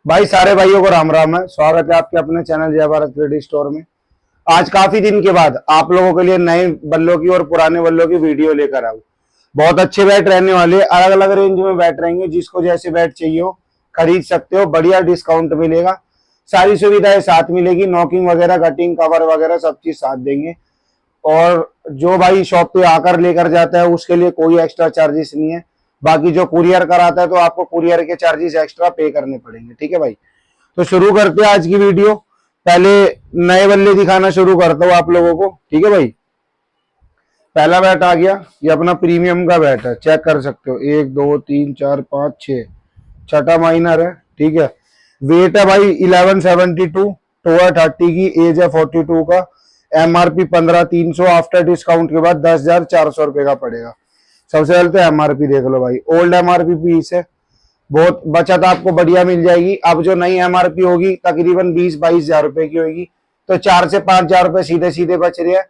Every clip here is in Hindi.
भाई सारे भाइयों को राम राम है। स्वागत है आपके अपने चैनल जय भारत क्रेडिट स्टोर में। आज काफी दिन के बाद आप लोगों के लिए नए बल्लों की और पुराने बल्लों की वीडियो लेकर आऊं। बहुत अच्छे बैट रहने वाले, अलग अलग रेंज में बैट रहेंगे। जिसको जैसे बैट चाहिए हो खरीद सकते हो, बढ़िया डिस्काउंट मिलेगा, सारी सुविधाएं साथ मिलेगी। नॉकिंग वगैरह, कटिंग, कवर वगैरह सब चीज साथ देंगे। और जो भाई शॉप पे आकर लेकर जाता है उसके लिए कोई एक्स्ट्रा चार्जेस नहीं है। बाकी जो कुरियर कराता है तो आपको कुरियर के चार्जेस एक्स्ट्रा पे करने पड़ेंगे। ठीक है भाई, तो शुरू करते हैं आज की वीडियो। पहले नए बल्ले दिखाना शुरू करता हूँ आप लोगों को। ठीक है भाई, पहला बैट आ गया, ये अपना प्रीमियम का बैट है, चेक कर सकते हो। 1 2 3 4 5 6, छठा माइनर है। ठीक है, वेट है भाई 1172, टो है 30 की, एज है 42 का। एमआरपी 15,300, आफ्टर डिस्काउंट के बाद 10,400 रुपए का पड़ेगा। सबसे पहले तो एमआरपी देख लो भाई, ओल्ड एमआरपी पीस है, बहुत बचत आपको बढ़िया मिल जाएगी। अब जो नई एमआरपी होगी तकरीबन 20-22 हजार रुपए की होगी, तो 4 से 5 हजार रुपए सीधे सीधे बच रहे हैं।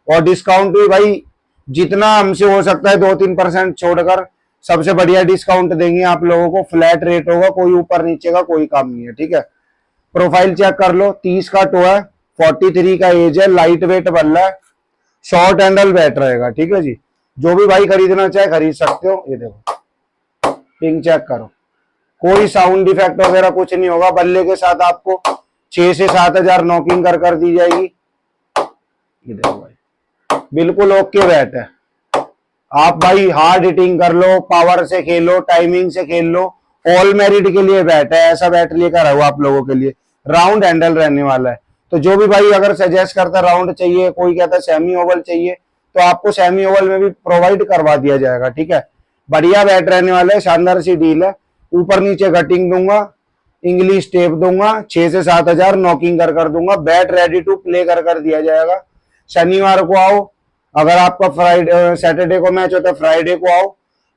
और डिस्काउंट भी भाई जितना हमसे हो सकता है 2-3% छोड़कर सबसे बढ़िया डिस्काउंट देंगे आप लोगों को। फ्लैट रेट होगा, कोई ऊपर नीचे का कोई काम नहीं है। ठीक है, प्रोफाइल चेक कर लो, 30 का टो है, 43 का एज है, लाइट वेट बल्ला है, शॉर्ट हैंडल बैट रहेगा। ठीक है जी, जो भी भाई खरीदना चाहे खरीद सकते हो। ये देखो पिंग चेक करो, कोई साउंड इफेक्ट वगैरह कुछ नहीं होगा। बल्ले के साथ आपको 6 से 7 हजार नॉकिंग कर दी जाएगी। ये देखो भाई, बिल्कुल ओके बैट है। आप भाई हार्ड हिटिंग कर लो, पावर से खेलो, टाइमिंग से खेल लो, ऑल मेरिट के लिए बैट है। ऐसा बैट लेकर आऊँ आप लोगों के लिए, राउंड हैंडल रहने वाला है। तो जो भी भाई अगर सजेस्ट करता राउंड चाहिए, कोई कहता सेमी ओवल चाहिए, तो आपको सेमी ओवल में भी प्रोवाइड करवा दिया जाएगा। ठीक है, बढ़िया बैट रहने वाला है, शानदार सी डील है। ऊपर नीचे कटिंग दूंगा, इंग्लिश टेप दूंगा, 6 से 7 हजार नॉकिंग कर दूंगा। बैट रेडी टू प्ले कर दिया जाएगा। शनिवार को आओ, अगर आपका फ्राइडे सैटरडे को मैच होता है फ्राइडे को आओ,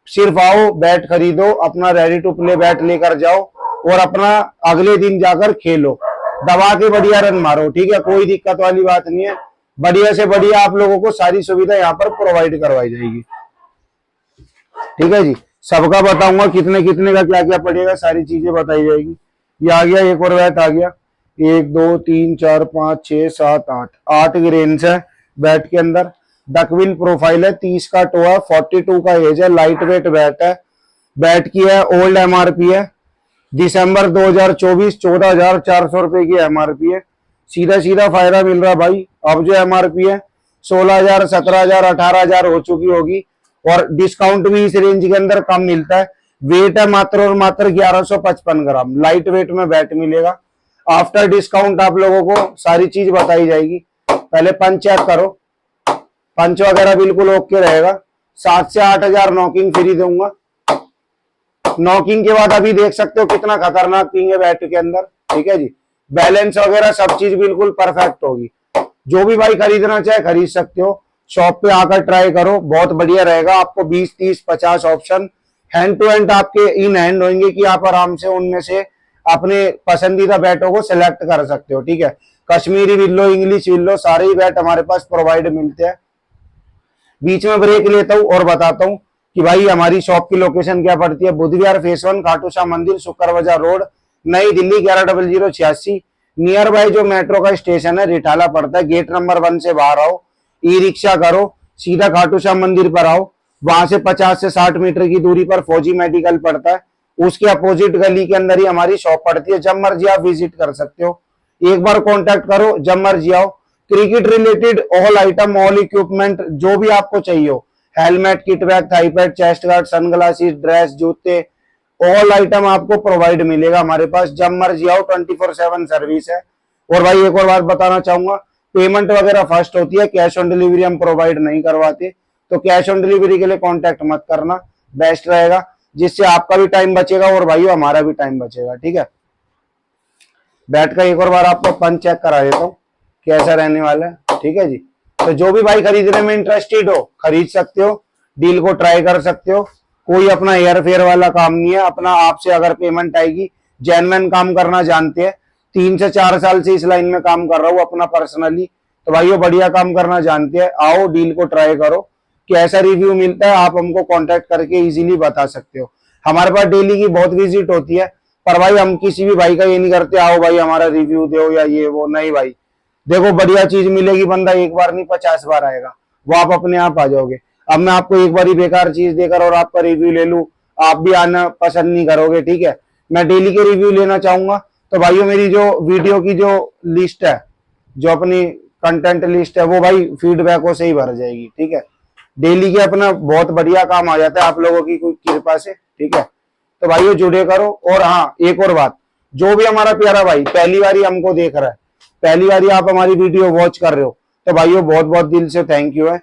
सिर्फ आओ, बैट खरीदो, अपना रेडी टू प्ले बैट लेकर जाओ और अपना अगले दिन जाकर खेलो, दबा के बढ़िया रन मारो। ठीक है, कोई दिक्कत वाली बात नहीं है। बढ़िया से बढ़िया आप लोगों को सारी सुविधा यहाँ पर प्रोवाइड करवाई जाएगी। ठीक है जी, सबका बताऊंगा कितने कितने का क्या क्या पड़ेगा, सारी चीजें बताई जाएगी। ये आ गया, एक और बैट आ गया, 1 2 3 4 5 6 7 8, 8 ग्रेन्स है बैट के अंदर। डकविल प्रोफाइल है, 30 का टो है, 42 का एज है, लाइट वेट बैट है। बैट की है ओल्ड एमआरपी है, दिसंबर 2024 14,400 रुपए की एमआरपी है। सीधा सीधा फायदा मिल रहा भाई। अब जो एमआरपी है 16,000, 17,000, 18,000 हो चुकी होगी, और डिस्काउंट भी इस रेंज के अंदर कम मिलता है। वेट है मात्र और मात्र 1155 ग्राम, लाइट वेट में बैट मिलेगा। आफ्टर डिस्काउंट आप लोगों को सारी चीज बताई जाएगी। पहले पंच चेक करो, पंच वगैरह बिल्कुल ओके रहेगा। 7 से 8 हजार नॉकिंग फ्री दूंगा। नॉकिंग के बाद अभी देख सकते हो कितना खतरनाक पिंग है बैट के अंदर। ठीक है जी, बैलेंस वगैरह सब चीज बिल्कुल परफेक्ट होगी। जो भी भाई खरीदना चाहे खरीद सकते हो, शॉप पे आकर ट्राई करो, बहुत बढ़िया रहेगा। आपको 20 30 50 ऑप्शन हैंड टू हैंड आपके इन हैंड होंगे कि आप आराम से उनमें से अपने पसंदीदा बैटों को सिलेक्ट कर सकते हो। ठीक है, कश्मीरी विल्लो, इंग्लिश विल्लो, सारे ही बैट हमारे पास प्रोवाइड मिलते हैं। बीच में ब्रेक लेता हूँ और बताता हूँ कि भाई हमारी शॉप की लोकेशन क्या पड़ती है। बुद्ध विहार फेस 1, खाटू श्याम मंदिर, शुक्र बाजार रोड, नई दिल्ली 110086। नियर बाय जो मेट्रो का स्टेशन है रिठाला पड़ता है, गेट नंबर 1 से बाहर आओ, ई रिक्शा करो, सीधा खाटू श्याम मंदिर पर आओ। वहां से 50 से 60 मीटर की दूरी पर फौजी मेडिकल पड़ता है, उसके अपोजिट गली के अंदर ही हमारी शॉप पड़ती है। जब मर्जी आप विजिट कर सकते हो, एक बार कॉन्टेक्ट करो, जब मर्जी आओ। Cricket related all item, all equipment जो भी आपको चाहिए हो, helmet, kit bag, thigh pad, chest guard, sunglasses, dress, जूते, ऑल आइटम आपको प्रोवाइड मिलेगा हमारे पास। जब मर्जी आओ, 24/7 सर्विस है। और भाई एक और बात बताना चाहूंगा, पेमेंट वगैरह फर्स्ट होती है, कैश ऑन डिलीवरी हम प्रोवाइड नहीं करवाते। तो कैश ऑन डिलीवरी के लिए कांटेक्ट मत करना, बेस्ट रहेगा, जिससे आपका भी टाइम बचेगा और भाइयों हमारा भी टाइम बचेगा। ठीक है, बैट का एक और बार आपको पंच चेक करा देता हूँ कैसा रहने वाला है। ठीक है जी, तो जो भी भाई खरीदने में इंटरेस्टेड हो खरीद सकते हो, डील को ट्राई कर सकते हो। कोई अपना हेयर फेयर वाला काम नहीं है अपना। आपसे अगर पेमेंट आएगी, जेन्युइन काम करना जानते हैं, 3 से 4 साल से इस लाइन में काम कर रहा हूँ अपना पर्सनली, तो भाइयों बढ़िया काम करना जानते हैं। आओ, डील को ट्राई करो, कैसा रिव्यू मिलता है आप हमको कांटेक्ट करके इजीली बता सकते हो। हमारे पास डेली की बहुत विजिट होती है, पर भाई हम किसी भी भाई का ये नहीं करते आओ भाई हमारा रिव्यू दो या ये वो, नहीं भाई। देखो बढ़िया चीज मिलेगी, बंदा एक बार नहीं 50 बार आएगा, वो आप अपने आप आ जाओगे। अब मैं आपको एक बार ही बेकार चीज देकर और आपका रिव्यू ले लूं, आप भी आना पसंद नहीं करोगे, ठीक है। मैं डेली के रिव्यू लेना चाहूंगा तो भाइयों मेरी जो वीडियो की जो लिस्ट है, जो अपनी कंटेंट लिस्ट है, वो भाई फीडबैकों से ही भर जाएगी, ठीक है। डेली के अपना बहुत बढ़िया काम आ जाता है आप लोगों की कृपा से, ठीक है। तो भाइयों जुड़े करो। और हाँ एक और बात, जो भी हमारा प्यारा भाई पहली बार हमको देख रहा है, पहली बार आप हमारी वीडियो वॉच कर रहे हो, तो भाइयों बहुत बहुत दिल से थैंक यू है।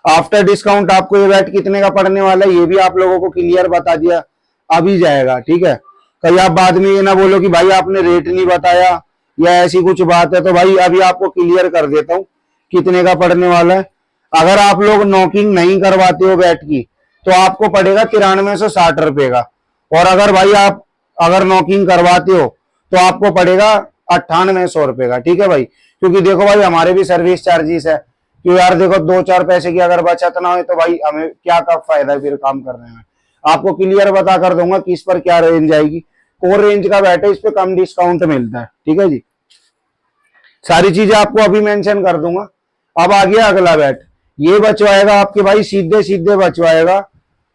आफ्टर डिस्काउंट आपको ये बैट कितने का पड़ने वाला है ये भी आप लोगों को क्लियर बता दिया, अभी जाएगा, ठीक है। कहीं आप बाद में ये ना बोलो कि भाई आपने रेट नहीं बताया या ऐसी कुछ बात है, तो भाई अभी आपको क्लियर कर देता हूँ कितने का पड़ने वाला है। अगर आप लोग नॉकिंग नहीं करवाते हो बैट की तो आपको पड़ेगा 9360 रुपए का, और अगर भाई आप अगर नॉकिंग करवाते हो तो आपको पड़ेगा 9800 रुपए का, ठीक है भाई। क्योंकि देखो भाई हमारे भी सर्विस चार्जेस है, कि यार देखो 2-4 पैसे की अगर बचत ना हो तो भाई हमें क्या का फायदा फिर काम करने में। आपको क्लियर बता कर दूंगा कि इस पर क्या रेंज आएगी। कोर रेंज का बैट है, इस पे कम डिस्काउंट मिलता है, ठीक है जी। सारी चीजें आपको अभी मेंशन कर दूंगा। अब आ गया अगला बैट, ये बचवाएगा आपके भाई सीधे सीधे बचवाएगा,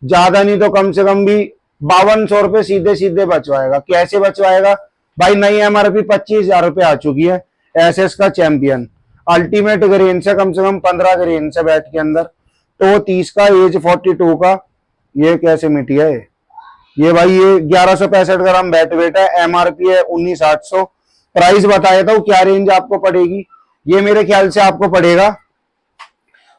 ज्यादा नहीं तो कम से कम भी 5200 रुपए सीधे सीधे बचवाएगा। कैसे बचवाएगा भाई, नई एमआरपी 25,000 रुपए आ चुकी है, एसएस का चैंपियन अल्टीमेट ग्रेन से कम 15 ग्रेन से बैट के अंदर, तो 30 का एज 42 का, ये कैसे मिटी है ये भाई, ये 1165 ग्राम बैट वेट है, एमआरपी है 19,800। प्राइस बता देता हूँ क्या रेंज आपको पड़ेगी। ये मेरे ख्याल से आपको पड़ेगा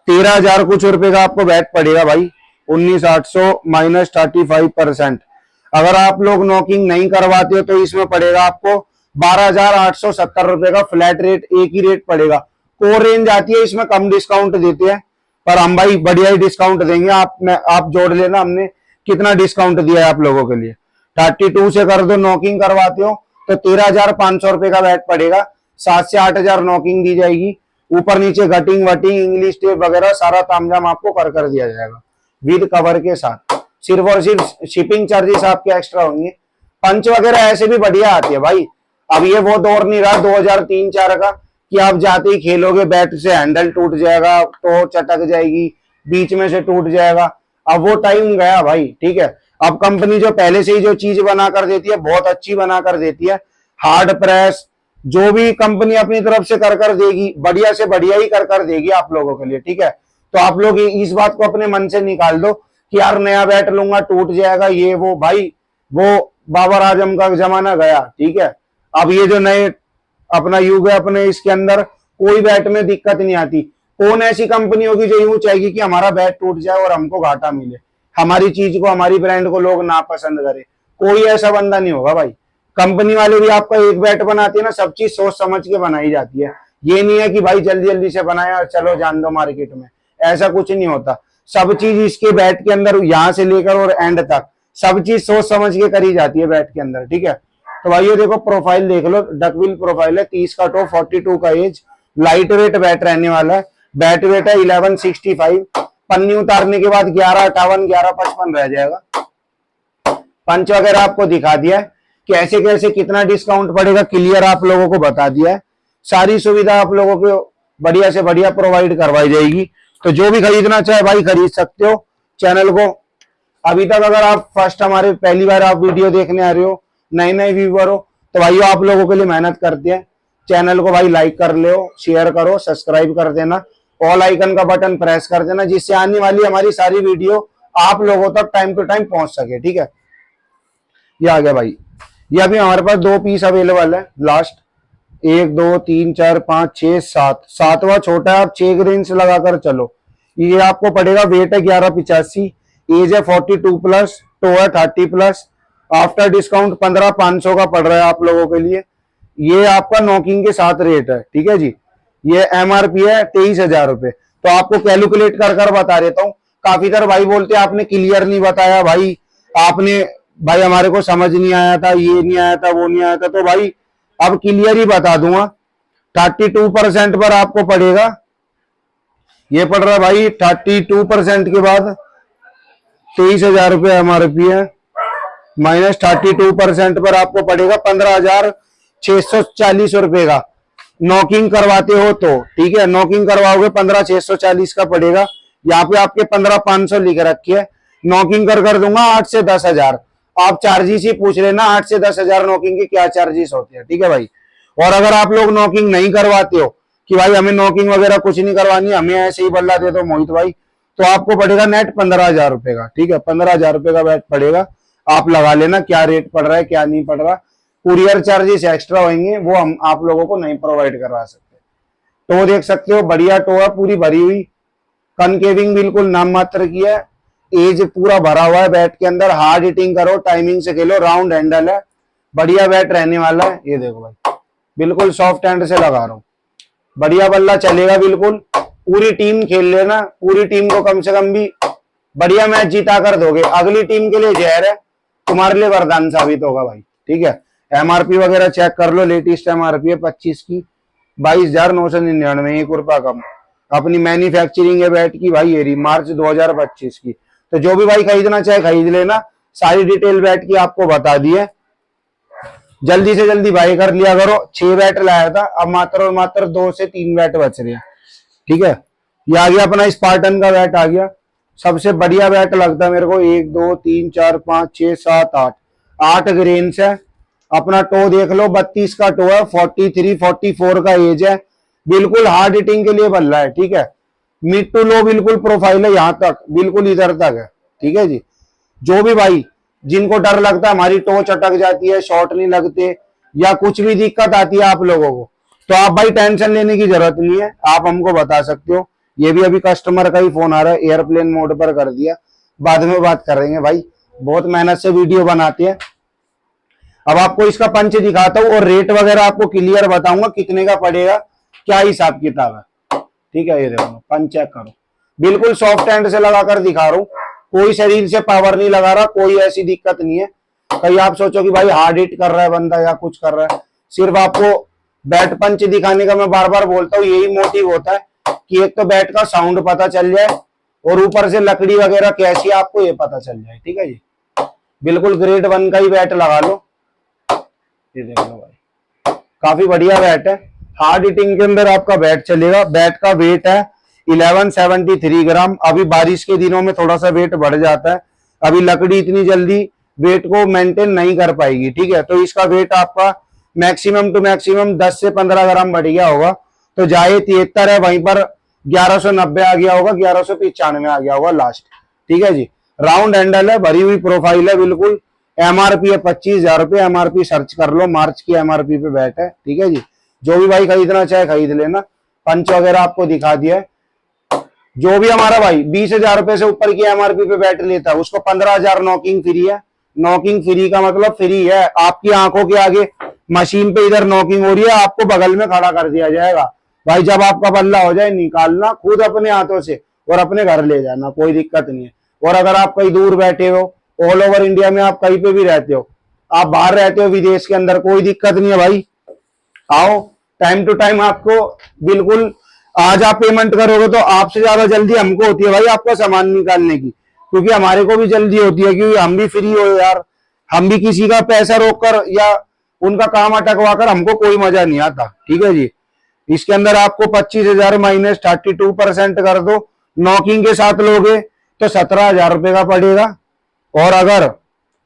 13,000 कुछ रुपए का आपको बैट पड़ेगा भाई, 19,800 माइनस 35%। अगर आप लोग नॉकिंग नहीं करवाते हो तो इसमें पड़ेगा आपको 12,870 रुपए का फ्लैट रेट, एक ही रेट पड़ेगा। कोर रेंज आती है, इसमें कम डिस्काउंट देते हैं, पर हम भाई बढ़िया ही डिस्काउंट देंगे। आप जोड़ लेना हमने कितना डिस्काउंट दिया है आप लोगों के लिए। 32 से कर दो, नॉकिंग करवाते हो तो 13,500 रुपए का बैट पड़ेगा, 7 से 8,000 नॉकिंग दी जाएगी, ऊपर नीचे गटिंग वटिंग इंग्लिश टेप वगैरह सारा तामझाम आपको कर दिया जाएगा विद कवर के साथ। सिर्फ और सिर्फ शिपिंग चार्जेस आपके एक्स्ट्रा होंगे। पंच वगैरह ऐसे भी बढ़िया आती है भाई। अब ये वो दौर नहीं रहा 2003-4 का कि आप जाते ही खेलोगे बैट से हैंडल टूट जाएगा तो चटक जाएगी, बीच में से टूट जाएगा। अब वो टाइम गया भाई, ठीक है। अब कंपनी जो पहले से ही जो चीज बना कर देती है बहुत अच्छी बना कर देती है। हार्ड प्रेस जो भी कंपनी अपनी तरफ से कर देगी बढ़िया से बढ़िया ही कर देगी आप लोगों के लिए, ठीक है। तो आप लोग इस बात को अपने मन से निकाल दो कि यार नया बैट लूंगा टूट जाएगा ये वो, भाई वो बाबर आजम का जमाना गया, ठीक है। अब ये जो नए अपना युग है अपने, इसके अंदर कोई बैट में दिक्कत नहीं आती। कौन ऐसी कंपनी होगी जो यूं चाहेगी कि हमारा बैट टूट जाए और हमको घाटा मिले, हमारी चीज को हमारी ब्रांड को लोग नापसंद करे। कोई ऐसा बंदा नहीं होगा भाई। कंपनी वाले भी आपका एक बैट बनाते हैं ना, सब चीज सोच समझ के बनाई जाती है। ये नहीं है कि भाई जल्दी जल्दी से बनाया चलो जान दो मार्केट में, ऐसा कुछ नहीं होता। सब चीज इसके बैट के अंदर यहां से लेकर और एंड तक सब चीज सोच समझ के करी जाती है बैट के अंदर, ठीक है। तो भाई ये देखो प्रोफाइल देख लो, डकविल प्रोफाइल है, 30 का टॉप, 42 का एज, लाइट वेट बैट रहने वाला है। बैट वेट है 1165, पन्नी उतारने के बाद 1158 1155 रह जाएगा। पंच वगैरह आपको दिखा दिया है, कैसे कैसे कितना डिस्काउंट पड़ेगा क्लियर आप लोगों को बता दिया है। सारी सुविधा आप लोगों को बढ़िया से बढ़िया प्रोवाइड करवाई जाएगी। तो जो भी खरीदना चाहे भाई खरीद सकते हो। चैनल को अभी तक अगर आप फर्स्ट हमारे पहली बार आप वीडियो देखने आ रहे हो, नए व्यूअर हो, तो भाइयों आप लोगों के लिए मेहनत करते हैं। चैनल को भाई लाइक कर ले, शेयर करो, सब्सक्राइब कर देना, ऑल आइकन का बटन प्रेस कर देना, जिससे आने वाली हमारी सारी वीडियो आप लोगों तक टाइम टू टाइम पहुंच सके, ठीक है। ये आ गया भाई, ये अभी हमारे पास 2 पीस अवेलेबल है लास्ट, 1 2 3 4 5 6 7, 7वां छोटा है, आप 6 ग्रेन से लगाकर चलो। ये आपको पड़ेगा, वेट है 1185, एज है 42 प्लस, टो है 30 प्लस, आफ्टर डिस्काउंट 15,500 का पड़ रहा है आप लोगों के लिए। ये आपका नॉकिंग के साथ रेट है, ठीक है जी। ये एमआरपी है 23,000 रुपए। तो आपको कैलकुलेट कर बता देता हूँ। काफी तरह भाई बोलते हैं आपने क्लियर नहीं बताया भाई, आपने भाई हमारे को समझ नहीं आया था, ये नहीं आया था, वो नहीं आया था। तो भाई अब क्लियर ही बता दूंगा। 32% पर आपको पड़ेगा, ये पड़ रहा है भाई 32% के बाद 23,000 रुपये एमआरपी है। -32% पर आपको पड़ेगा 15,640 रुपए का। नॉकिंग करवाते हो तो ठीक है, नॉकिंग करवाओगे 15,640 का पड़ेगा। यहाँ पे आपके 15,500 लिख रखी है। नॉकिंग कर दूंगा 8 से 10,000। आप चार्जेस ही पूछ लेना 8 से 10,000 नॉकिंग के क्या चार्जेस होते हैं, ठीक है भाई। और अगर आप लोग नॉकिंग नहीं करवाते हो कि भाई हमें नॉकिंग वगैरह कुछ नहीं करवानी, हमें ऐसे ही बल्ला दे दो मोहित भाई, तो आपको पड़ेगा नेट 15,000 रुपए का, ठीक है। 15,000 रुपए का बैट पड़ेगा। आप लगा लेना क्या रेट पड़ रहा है क्या नहीं पड़ रहा। कुरियर चार्जेस एक्स्ट्रा होंगे, वो हम आप लोगों को नहीं प्रोवाइड करवा सकते। टो देख सकते हो, बढ़िया टो है, पूरी भरी हुई। कनकेविंग बिल्कुल नाम मात्र की है। एज पूरा भरा हुआ है बैट के अंदर। हार्ड हिटिंग करो, टाइमिंग से खेलो, राउंड हैंडल है, बढ़िया बैट रहने वाला है। ये देखो भाई, बिल्कुल सॉफ्ट हैंड से लगा रहा हूं, बढ़िया बल्ला चलेगा बिल्कुल। पूरी टीम खेल लेना, पूरी टीम को कम से कम भी बढ़िया मैच जीता कर दोगे। अगली टीम के लिए जहर है, तुम्हारे लिए वरदान साबित होगा भाई, ठीक है। एमआरपी वगैरह चेक कर लो, लेटेस्ट एमआरपी है 25 की, 22,999, 1 रुपया कम। अपनी मैन्युफैक्चरिंग है बैट की भाई, ये मार्च 2025 की। तो जो भी भाई खरीदना चाहे खरीद लेना। सारी डिटेल बैट की आपको बता दी है, जल्दी से जल्दी बाय कर लिया करो। 6 बैट लाया था, अब मात्र और मात्र 2 से 3 बैट बच रहे हैं, ठीक है। ये आ गया अपना स्पार्टन का बैट आ गया, सबसे बढ़िया बैट लगता है मेरे को। 1 2 3 4 5 6 7 8, 8 ग्रेन्स है। अपना टो देख लो, 32 का टो है, 43 44 का एज है। बिल्कुल हार्ड हिटिंग के लिए बल्ला है, ठीक है। मिड टू लो बिल्कुल प्रोफाइल है, यहां तक बिल्कुल इधर तक है, ठीक है जी। जो भी भाई जिनको डर लगता है हमारी टो चटक जाती है, शॉट नहीं लगते या कुछ भी दिक्कत आती है आप लोगों को, तो आप भाई टेंशन लेने की जरूरत नहीं है, आप हमको बता सकते हो। ये भी अभी कस्टमर का ही फोन आ रहा है, एयरप्लेन मोड पर कर दिया, बाद में बात करेंगे भाई, बहुत मेहनत से वीडियो बनाते हैं। अब आपको इसका पंच दिखाता हूँ और रेट वगैरह आपको क्लियर बताऊंगा कितने का पड़ेगा, क्या हिसाब किताब है, ठीक है। ये देखो पंच चेक करो, बिल्कुल सॉफ्ट हैंड से लगाकर दिखा रहा हूँ, कोई शरीर से पावर नहीं लगा रहा, कोई ऐसी दिक्कत नहीं है। कहीं आप सोचो कि भाई हार्ड हिट कर रहा है बंदा या कुछ कर रहा है, सिर्फ आपको बैट पंच दिखाने का मैं बार बार बोलता हूँ, यही मोटिव होता है कि एक तो बैट का साउंड पता चल जाए और ऊपर से लकड़ी वगैरह कैसी है आपको ये पता चल जाए, ठीक है जी। बिल्कुल ग्रेड 1 का ही बैट लगा लो, ये देख लो भाई, काफी बढ़िया बैट है। हार्ड हिटिंग के अंदर आपका बैट चलेगा। बैट का वेट है 1173 ग्राम। अभी बारिश के दिनों में थोड़ा सा वेट बढ़ जाता है, अभी लकड़ी इतनी जल्दी वेट को मेंटेन नहीं कर पाएगी, ठीक है। तो इसका वेट आपका मैक्सिमम टू मैक्सिमम 10 से 15 ग्राम बढ़ गया होगा, तो जाए 73 है, वहीं पर 1190 आ गया होगा, 1195 आ गया होगा लास्ट, ठीक है जी। राउंड हैंडल है, भरी हुई प्रोफाइल है बिल्कुल। एमआरपी है 25,000 रुपए, एमआरपी सर्च कर लो, मार्च की एमआरपी पे बैट है, ठीक है जी। जो भी भाई खरीदना चाहे खरीद लेना। पंच वगैरह आपको दिखा दिया है। जो भी हमारा भाई 20,000 रुपए से ऊपर की एमआरपी पे बैट लेता है उसको 15,000 नॉकिंग फ्री है। नॉकिंग फ्री का मतलब फ्री है, आपकी आंखों के आगे मशीन पे इधर नॉकिंग हो रही है, आपको बगल में खड़ा कर दिया जाएगा भाई। जब आपका बल्ला हो जाए निकालना खुद अपने हाथों से और अपने घर ले जाना, कोई दिक्कत नहीं है। और अगर आप कहीं दूर बैठे हो, ऑल ओवर इंडिया में आप कहीं पे भी रहते हो, आप बाहर रहते हो विदेश के अंदर, कोई दिक्कत नहीं है भाई, आओ टाइम टू टाइम। आपको बिल्कुल आज आप पेमेंट करोगे तो आपसे ज्यादा जल्दी हमको होती है भाई आपका सामान निकालने की, क्योंकि हमारे को भी जल्दी होती है, क्योंकि हम भी फ्री हो यार। हम भी किसी का पैसा रोककर या उनका काम अटकवा कर हमको कोई मजा नहीं आता, ठीक है जी। इसके अंदर आपको 25,000 -32% कर दो, नॉकिंग के साथ लोगे तो 17,000 रुपए का पड़ेगा। और अगर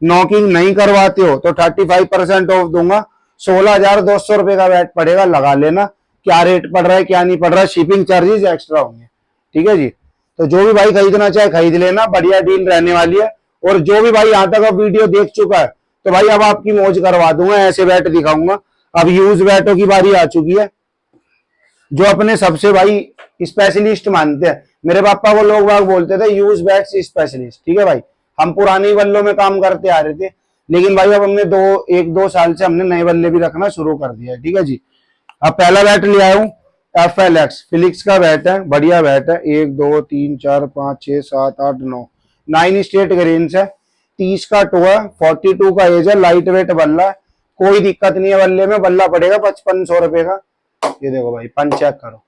नॉकिंग नहीं करवाते हो तो 35% ऑफ दूंगा, 16,200 रुपए का बैट पड़ेगा, लगा लेना। क्या रेट पड़ रहा है क्या नहीं पड़ रहा है, शिपिंग चार्जेस एक्स्ट्रा होंगे, ठीक है जी। तो जो भी भाई खरीदना चाहे खरीद लेना, बढ़िया डील रहने वाली है। और जो भी भाई यहाँ तक अब वीडियो देख चुका है तो भाई अब आपकी मौज करवा दूंगा, ऐसे बैट दिखाऊंगा। अब यूज बैटों की बारी आ चुकी है, जो अपने सबसे भाई स्पेशलिस्ट मानते हैं। मेरे पापा को लोग बाग बोलते थे यूज बैट्स स्पेशलिस्ट, ठीक है भाई। हम पुरानी बल्लों में काम करते आ रहे थे, लेकिन भाई अब हमने 1-2 साल से हमने नए बल्ले भी रखना शुरू कर दिया है, ठीक है जी। अब पहला बैट ले आया हूँ, FLX फिलिक्स का बैट है, बढ़िया बैट है। 1 2 3 4 5 6 7 8 9, 9 स्ट्रेट ग्रेन्स है, 30 का टो है, 42 का एज है, लाइट वेट बल्ला है, कोई दिक्कत नहीं है बल्ले में। बल्ला पड़ेगा 5500 रुपए का। ये देखो भाई पंच चेक करो,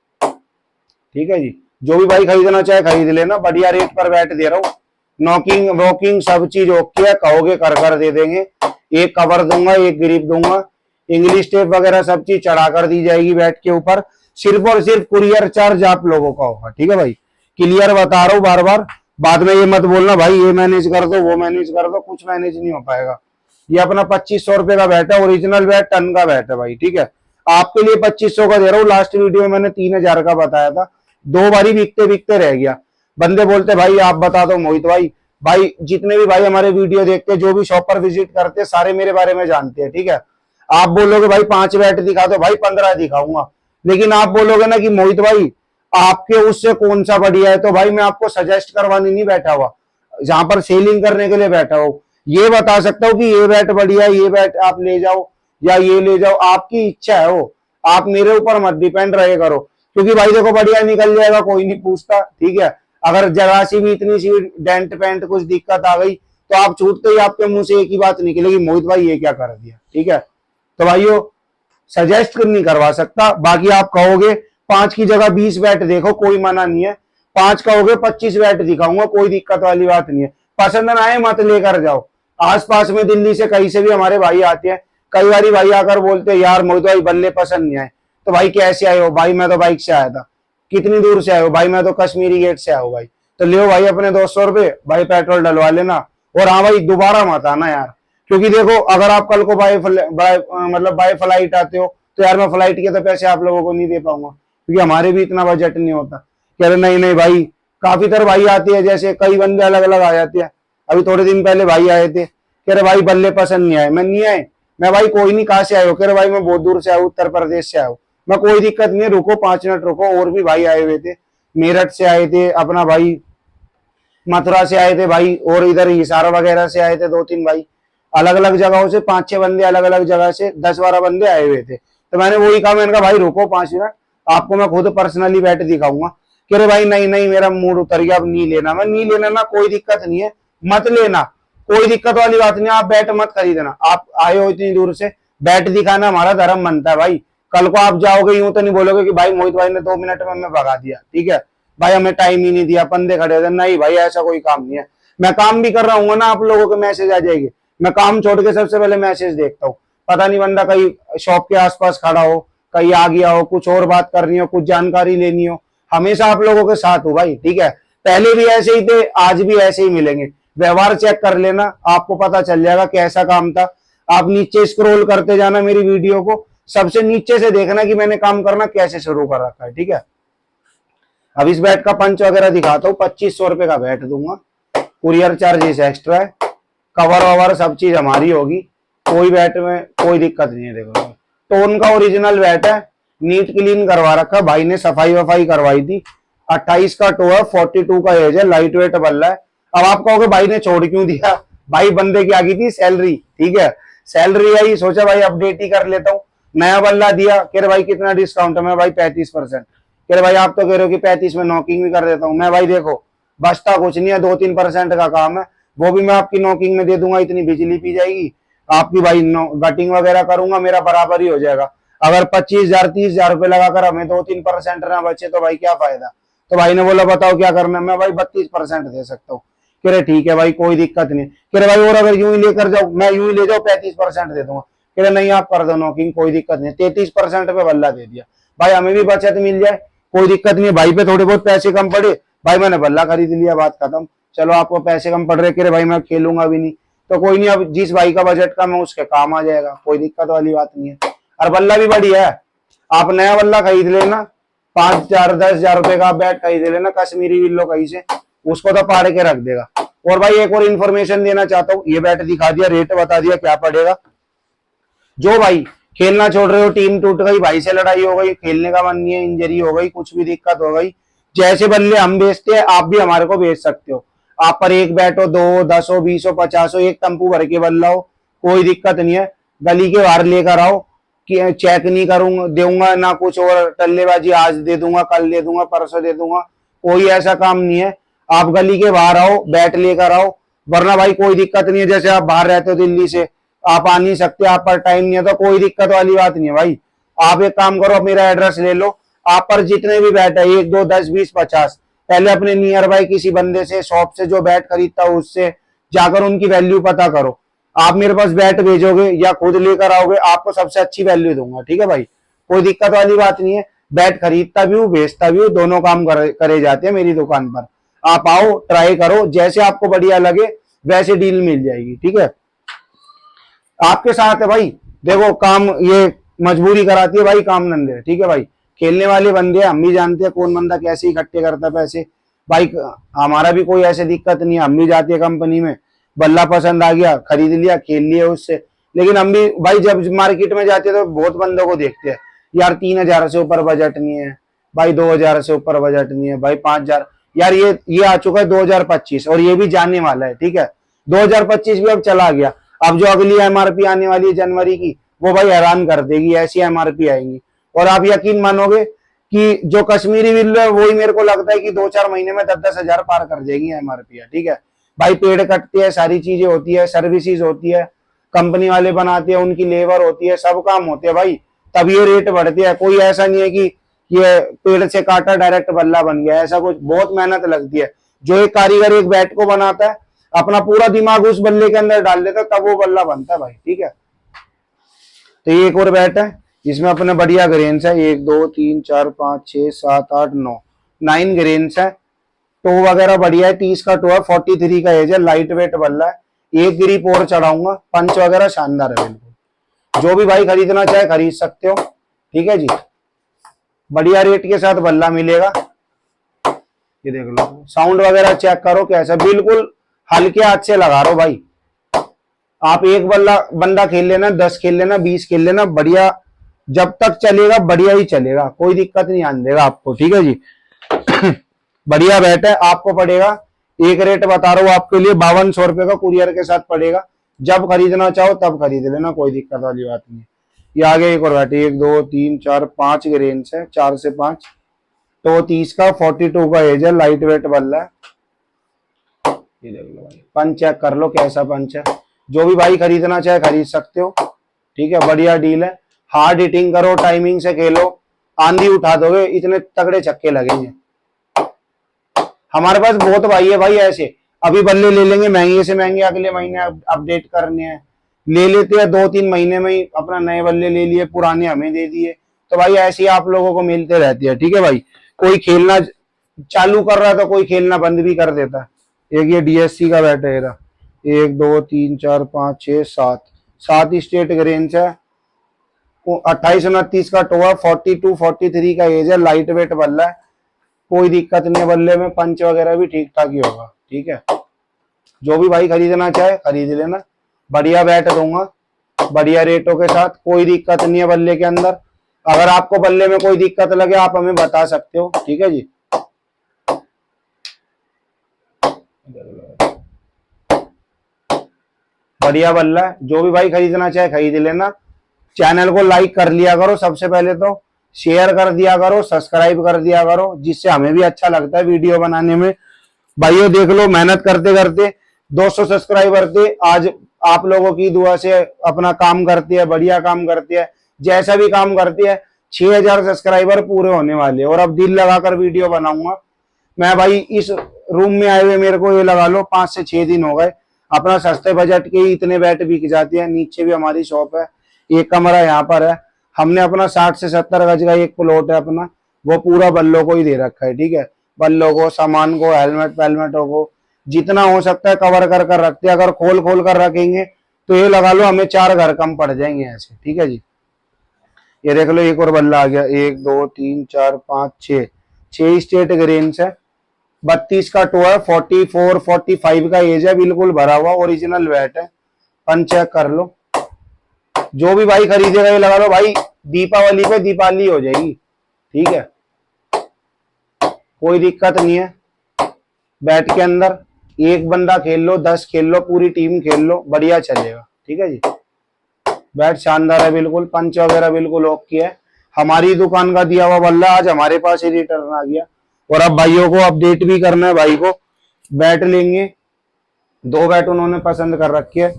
ठीक है जी। जो भी भाई खरीदना चाहे खरीद लेना, बढ़िया रेट पर बैट दे रहा हूँ, नॉकिंग वॉकिंग सब चीज ओके है, कहोगे कर कर दे देंगे। एक कवर दूंगा, एक ग्रिप दूंगा, इंग्लिश टेप वगैरह सब चीज चढ़ा कर दी जाएगी बैट के ऊपर। सिर्फ और सिर्फ कुरियर चार्ज आप लोगों का होगा, ठीक है भाई। क्लियर बता रहा हूँ बार बार, बाद में ये मत बोलना भाई ये मैनेज कर दो वो मैनेज कर दो, कुछ मैनेज नहीं हो पाएगा। ये अपना 2500 रुपए का बैट है, ओरिजिनल बैट, टन का बैट है भाई, ठीक है। आपके लिए 2500 का दे रहा हूँ। लास्ट वीडियो में मैंने 3000 का बताया था, 2 बारी बिकते बिकते रह गया। बंदे बोलते भाई आप बता दो मोहित भाई। भाई जितने भी भाई हमारे वीडियो देखते हैं, जो भी शॉप पर विजिट करते हैं, सारे मेरे बारे में जानते हैं, ठीक है। आप बोलोगे भाई 5 बैट दिखा दो, भाई 15 दिखाऊंगा। लेकिन आप बोलोगे ना कि मोहित भाई आपके उससे कौन सा बढ़िया है, तो भाई मैं आपको सजेस्ट करवाने नहीं बैठा हुआ, जहां पर सेलिंग करने के लिए बैठा हूं। ये बता सकता हूँ कि ये बैट बढ़िया है, ये बैट आप ले जाओ या ये ले जाओ, आपकी इच्छा है वो। आप मेरे ऊपर मत डिपेंड रहे करो, क्योंकि भाई देखो बढ़िया निकल जाएगा, कोई नहीं पूछता, ठीक है। अगर जरा सी भी इतनी सी डेंट पेंट कुछ दिक्कत आ गई, तो आप छूटते ही आपके मुंह से एक ही बात निकलेगी, मोहित भाई ये क्या कर दिया, ठीक है। तो भाइयों सजेस्ट नहीं करवा सकता। बाकी आप कहोगे 5 की जगह 20 बैट देखो, कोई मना नहीं है। 5 कहोगे 25 बैट दिखाऊंगा, कोई दिक्कत वाली बात नहीं है। पसंद ना आए मत लेकर जाओ। आसपास में दिल्ली से कहीं से भी हमारे भाई आते हैं, कई बार भाई आकर बोलते हैं यार मोहित भाई बल्ले पसंद नहीं आए। तो भाई कैसे आए हो? भाई मैं तो बाइक से आया था। कितनी दूर से आए हो? भाई मैं तो कश्मीरी गेट से आया हूँ भाई। तो ले भाई अपने 200 रुपए, भाई पेट्रोल डलवा लेना। और हाँ भाई दोबारा मत आना यार, क्योंकि देखो अगर आप कल को बाय फ्लाइट आते हो, तो यार मैं फ्लाइट के तो पैसे आप लोगों को नहीं दे पाऊंगा, क्योंकि हमारे भी इतना बजट नहीं होता। कह रहे नहीं नहीं भाई, काफी तरह भाई आती है, जैसे कई बंदे अलग अलग आ जाते हैं। अभी थोड़े दिन पहले भाई आए थे, कह रहे भाई बल्ले पसंद नहीं आए। मैं नहीं आए, मैं भाई कोई नहीं, कहाँ से आए हो? कह रहे भाई मैं बहुत दूर से आया, उत्तर प्रदेश से आया हूँ। मैं कोई दिक्कत नहीं है, रुको 5 मिनट रुको। और भी भाई आए हुए थे, मेरठ से आए थे अपना भाई, मथुरा से आए थे भाई, और इधर हिसार वगैरह से आए थे 2-3 भाई, अलग अलग जगहों से 5-6 बंदे, अलग अलग जगह से 10-12 बंदे आए हुए थे। तो मैंने वही कहा, मैंने कहा भाई रुको 5 मिनट, आपको मैं खुद पर्सनली बैठ दिखाऊंगा। कह रहे भाई नहीं नहीं मेरा मूड उतर गया, अब नहीं लेना। मैं नहीं लेना ना, कोई दिक्कत नहीं है, मत लेना, कोई दिक्कत वाली बात नहीं। आप बैट मत खरीदना, आप आए हो इतनी दूर से, बैट दिखाना हमारा धर्म बनता है भाई। कल को आप जाओगे यूं तो नहीं बोलोगे कि भाई मोहित भाई ने 2 मिनट में हमें भगा दिया, ठीक है भाई, हमें टाइम ही नहीं दिया, बंदे खड़े थे। नहीं भाई ऐसा कोई काम नहीं है। मैं काम भी कर रहा हूँ ना, आप लोगों के मैसेज आ जाएगी, मैं काम छोड़ के सबसे पहले मैसेज देखता हूँ। पता नहीं बंदा कहीं शॉप के आसपास खड़ा हो, कहीं आ गया हो, कुछ और बात करनी हो, कुछ जानकारी लेनी हो, हमेशा आप लोगों के साथ हो भाई, ठीक है। पहले भी ऐसे ही थे, आज भी ऐसे ही मिलेंगे। व्यवहार चेक कर लेना, आपको पता चल जाएगा कैसा काम था। आप नीचे स्क्रॉल करते जाना मेरी वीडियो को, सबसे नीचे से देखना कि मैंने काम करना कैसे शुरू कर रखा है, ठीक है। अब इस बैट का पंच वगैरह दिखाता हूँ। 2500 रुपए का बैट दूंगा, कुरियर चार्जेस एक्स्ट्रा है, कवर ववर सब चीज हमारी होगी, कोई बैट में कोई दिक्कत नहीं है। देखो टोन का ओरिजिनल बैट है, नीट क्लीन करवा रखा, भाई ने सफाई वफाई करवाई थी। 28 का टो है, 42 का एज है, लाइट वेट बल्ला है। अब आप कहोगे भाई ने छोड़ क्यों दिया? भाई बंदे की आ गई थी सैलरी, ठीक है, सैलरी आई, सोचा भाई अपडेट ही कर लेता हूँ, नया बल्ला दिया। कह रहे भाई कितना डिस्काउंट है? मैं भाई 35%। कह रहे भाई आप तो कह रहे हो कि 35 में नॉकिंग भी कर देता हूँ। मैं भाई देखो बचता कुछ नहीं है, 2-3% का काम है, वो भी मैं आपकी नॉकिंग में दे दूंगा, इतनी बिजली पी जाएगी आपकी भाई। गटिंग वगैरह करूंगा, मेरा बराबर ही हो जाएगा। अगर 25,000 30,000 रुपए लगाकर हमें 2-3% ना बचे तो भाई क्या फायदा? तो भाई ने बोला बताओ क्या करना है? मैं भाई 32% दे सकता हूँ। कह रहे ठीक है भाई कोई दिक्कत नहीं। कह रहे भाई और अगर यूं ही लेकर जाओ, मैं यूं ही ले जाओ 35% दे दूंगा। कह रहे नहीं आप कर दो नॉकिंग, कोई दिक्कत नहीं। 33% पे बल्ला दे दिया भाई, हमें भी बचत मिल जाए, कोई दिक्कत नहीं है। भाई पे थोड़े बहुत पैसे कम पड़े, भाई मैंने बल्ला खरीद लिया, बात खत्म। चलो आपको पैसे कम पड़ रहे, कह रहे भाई मैं खेलूंगा भी नहीं, तो कोई नहीं, अब जिस भाई का बजट कम है उसके काम आ जाएगा, कोई दिक्कत वाली बात नहीं है। और बल्ला भी बढ़िया है, आप नया बल्ला खरीद लेना, 5,000 10,000 रुपए का बैट खरीद लेना कश्मीरी विल्लो कहीं से, उसको तो पाड़ के रख देगा। और भाई एक और इन्फॉर्मेशन देना चाहता हूँ, ये बैट दिखा दिया, रेट बता दिया क्या पड़ेगा। जो भाई खेलना छोड़ रहे हो, टीम टूट गई, भाई से लड़ाई हो गई, खेलने का मन नहीं है, इंजरी हो गई, कुछ भी दिक्कत हो गई, जैसे बल्ले हम बेचते हैं आप भी हमारे को बेच सकते हो। आप पर एक बैट हो, 2 10 हो, 20 हो, 50 हो, एक तंबू भर के बल्ला हो, कोई दिक्कत नहीं है। गली के बाहर लेकर आओ, कि चेक नहीं करूंगा दूंगा ना कुछ और टल्लेबाजी, आज दे दूंगा, कल दे दूंगा, परसों दे दूंगा, कोई ऐसा काम नहीं है। आप गली के बाहर आओ, बैट लेकर आओ, वरना भाई कोई दिक्कत नहीं है। जैसे आप बाहर रहते हो दिल्ली से, आप आ नहीं सकते, आप पर टाइम नहीं है, तो कोई दिक्कत वाली बात नहीं है भाई। आप एक काम करो, मेरा एड्रेस ले लो, आप पर जितने भी बैट है 1 2 10 20 50 पहले अपने नियर बाय किसी बंदे से, शॉप से जो बैट खरीदता हो उससे जाकर उनकी वैल्यू पता करो। आप मेरे पास बैट भेजोगे या खुद लेकर आओगे, आपको सबसे अच्छी वैल्यू दूंगा, ठीक है भाई, कोई दिक्कत वाली बात नहीं है। बैट खरीदता भी हूँ, बेचता भी हूँ, दोनों काम करे जाते हैं मेरी दुकान पर। आप आओ, ट्राई करो, जैसे आपको बढ़िया लगे वैसे डील मिल जाएगी, ठीक है। आपके साथ है भाई, देखो काम ये मजबूरी कराती है भाई, काम धंधे, ठीक है भाई। खेलने वाले बंदे हम भी जानते हैं कौन बंदा कैसे इकट्ठे करता है पैसे भाई। हमारा भी कोई ऐसे दिक्कत नहीं है, हम भी जाते हैं कंपनी में, बल्ला पसंद आ गया खरीद लिया, खेल लिया उससे। लेकिन हम भी भाई जब मार्केट में जाते हैं तो बहुत बंदों को देखते हैं, यार 3,000 से ऊपर बजट नहीं है भाई, 2,000 से ऊपर बजट नहीं है भाई, 5,000। यार ये आ चुका है 2025 और ये भी जाने वाला है, ठीक है। 2025 भी अब चला गया। अब जो अगली एमआरपी आने वाली है जनवरी की, वो भाई हैरान कर देगी, ऐसी एमआरपी आएंगी। और आप यकीन मानोगे कि जो कश्मीरी विल्लो है वही मेरे को लगता है कि 2-4 महीने में 10-10 हजार पार कर जाएगी एमआरपी, ठीक है भाई। पेड़ कटते हैं, सारी चीजें होती है, सर्विसेज होती है, कंपनी वाले बनाते हैं, उनकी लेबर होती है, सब काम होते हैं भाई, तब ये रेट बढ़ते हैं। कोई ऐसा नहीं है कि ये पेड़ से काटा डायरेक्ट बल्ला बन गया, ऐसा कुछ, बहुत मेहनत लगती है। जो एक कारीगर एक बैट को बनाता है, अपना पूरा दिमाग उस बल्ले के अंदर डाल देता है, तब वो बल्ला बनता है भाई, ठीक है। तो ये एक और बैट है, इसमें अपने बढ़िया ग्रेन्स है, 1 2 3 4 5 6 7 8 9 ग्रेन्स है। टो वगैरह बढ़िया है, 30 का टो है, 43 का एज है, लाइट वेट बल्ला है। एक ग्रिप और चढ़ाऊंगा, पंच वगैरह शानदार है बिल्कुल। जो भी भाई खरीदना चाहे खरीद सकते हो, ठीक है जी। बढ़िया रेट के साथ बल्ला मिलेगा। ये देख लो, साउंड वगैरह चेक करो कैसा, बिल्कुल हल्के हाथ से लगा रहा हो भाई। आप एक बंदा खेल लेना, 10 खेल लेना, 20 खेल लेना, बढ़िया, जब तक चलेगा बढ़िया ही चलेगा, कोई दिक्कत नहीं आने देगा आपको, ठीक है जी। बढ़िया बैट है, आपको पड़ेगा, एक रेट बता रहा हूँ आपके लिए, 5200 रुपए का कुरियर के साथ पड़ेगा। जब खरीदना चाहो तब खरीद लेना, कोई दिक्कत वाली बात नहीं है। ये आगे एक और बैट, 1 2 3 4 5 ग्रेन्स है, 4 से 5, तो 30 का, 42 का एज है, लाइट वेट बल्ला है। ये देख लो भाई, पंच चेक कर लो कैसा पंच है। जो भी भाई खरीदना चाहे खरीद सकते हो, ठीक है, बढ़िया डील है। हार्ड हिटिंग करो, टाइमिंग से खेलो, आंधी उठा दोगे, इतने तगड़े छक्के लगेंगे। हमारे पास बहुत भाई है भाई ऐसे, अभी बल्ले ले लेंगे महंगे से महंगे, अगले महीने अपडेट करने हैं, ले लेते हैं 2-3 महीने में ही अपना नए बल्ले ले लिए, पुराने हमें दे दिए। तो भाई ऐसे ही आप लोगों को मिलते रहती है, ठीक है भाई। कोई खेलना चालू कर रहा है तो कोई खेलना बंद भी कर देता है। एक ये डीएससी का बैट है, 1 2 3 4 5 6 7 स्टेट ग्रेन्स है, 28-29 का टो है, 42-43 का एज है, लाइट वेट बल्ला है, कोई दिक्कत नहीं है बल्ले में, पंच वगैरह भी ठीक ठाक ही होगा, ठीक है। जो भी भाई खरीदना चाहे खरीद लेना, बढ़िया बैट दूंगा, बढ़िया रेटों के साथ, कोई दिक्कत नहीं है बल्ले के अंदर। अगर आपको बल्ले में कोई दिक्कत लगे आप हमें बता सकते हो, ठीक है जी। बढ़िया बल्ला है, जो भी भाई खरीदना चाहे खरीद लेना। चैनल को लाइक कर लिया करो, सबसे पहले तो शेयर कर दिया करो, सब्सक्राइब कर दिया करो, जिससे हमें भी अच्छा लगता है वीडियो बनाने में। भाइयों देख लो, मेहनत करते करते 200 सब्सक्राइबर थे, आज आप लोगों की दुआ से अपना काम करते हैं, बढ़िया काम करते हैं, जैसा भी काम करते हैं, 6,000 सब्सक्राइबर पूरे होने वाले। और अब दिल लगाकर वीडियो बनाऊंगा मैं भाई। इस रूम में आए हुए मेरे को ये लगा लो 5 से 6 दिन हो गए। अपना सस्ते बजट के ही इतने बैट बिक जाते हैं। नीचे भी हमारी शॉप है, एक कमरा यहाँ पर है, हमने अपना 60 से 70 गज का एक प्लॉट है अपना, वो पूरा बल्लों को ही दे रखा है, ठीक है। बल्लों को, सामान को, हेलमेट वेलमेटों को जितना हो सकता है कवर कर कर रखते हैं। अगर खोल खोल कर रखेंगे तो ये लगा लो हमें 4 घर कम पड़ जाएंगे ऐसे, ठीक है जी। ये देख लो एक और बल्ला आ गया, 1 2 3 4 5 6 स्टेट ग्रेन्स है, 32 का टो है, 44-45 का एज है, बिल्कुल भरा हुआ ओरिजिनल बैट है, पंच चेक कर लो। जो भी भाई खरीदेगा ये लगा लो भाई, दीपावली पे दीपावली हो जाएगी, ठीक है, कोई दिक्कत नहीं है। बैट के अंदर एक बंदा खेल लो, 10 खेल लो, पूरी टीम खेल लो, बढ़िया चलेगा, ठीक है जी। बैट शानदार है बिल्कुल, पंच वगैरह बिल्कुल ओके है। हमारी दुकान का दिया हुआ बल्ला आज हमारे पास ही रिटर्न आ गया। और अब भाइयों को अपडेट भी करना है, भाई को बैट लेंगे, 2 बैट उन्होंने पसंद कर रखी है,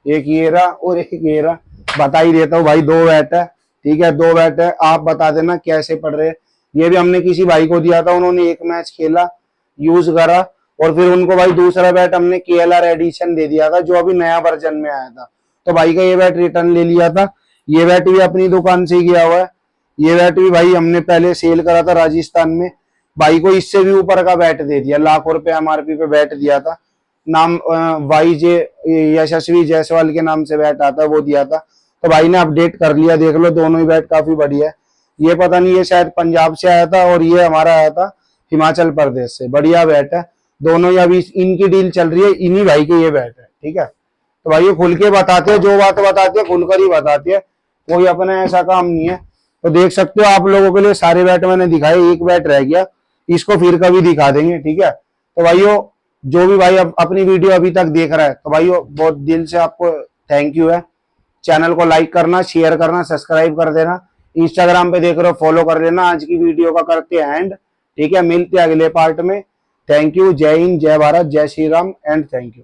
एक ये रहा और एक ये रहा। बता ही देता हूँ भाई, 2 बैट है, ठीक है, 2 बैट है, आप बता देना कैसे पड़ रहे हैं। ये भी हमने किसी भाई को दिया था, उन्होंने एक मैच खेला, यूज करा, और फिर उनको भाई दूसरा बैट हमने KLR एडिशन दे दिया था जो अभी नया वर्जन में आया था। तो भाई का ये बैट रिटर्न ले लिया था। ये बैट भी अपनी दुकान से ही गया हुआ है। ये बैट भी भाई हमने पहले सेल करा था राजस्थान में, भाई को इससे भी ऊपर का बैट दे दिया, लाखों रुपए MRP पे बैट दिया था। नाम YJ यशस्वी जायसवाल के नाम से बैट आता है, वो दिया था। तो भाई ने अपडेट कर लिया, देख लो दोनों ही बैट काफी बढ़िया है। ये पता नहीं, ये शायद पंजाब से आया था और ये हमारा आया था हिमाचल प्रदेश से। बढ़िया बैट है दोनों ही, अभी इनकी डील चल रही है, इन्हीं भाई के ये बैट है, ठीक है। तो भाई ये खुल के बताते हैं, जो बात बताते हैं खुलकर ही बताते हैं, कोई अपना ऐसा काम नहीं है। तो देख सकते हो आप लोगों के लिए सारे बैट मैंने दिखाए, एक बैट रह गया, इसको फिर कभी दिखा देंगे, ठीक है। तो भाइयों जो भी भाई अपनी वीडियो अभी तक देख रहा है, तो भाइयों बहुत दिल से आपको थैंक यू है। चैनल को लाइक करना, शेयर करना, सब्सक्राइब कर देना। इंस्टाग्राम पे देख रहे हो फॉलो कर लेना। आज की वीडियो का करते हैं एंड, ठीक है। मिलते हैं अगले पार्ट में। Thank you. जय हिंद, जय भारत, जय Shri Ram and thank you.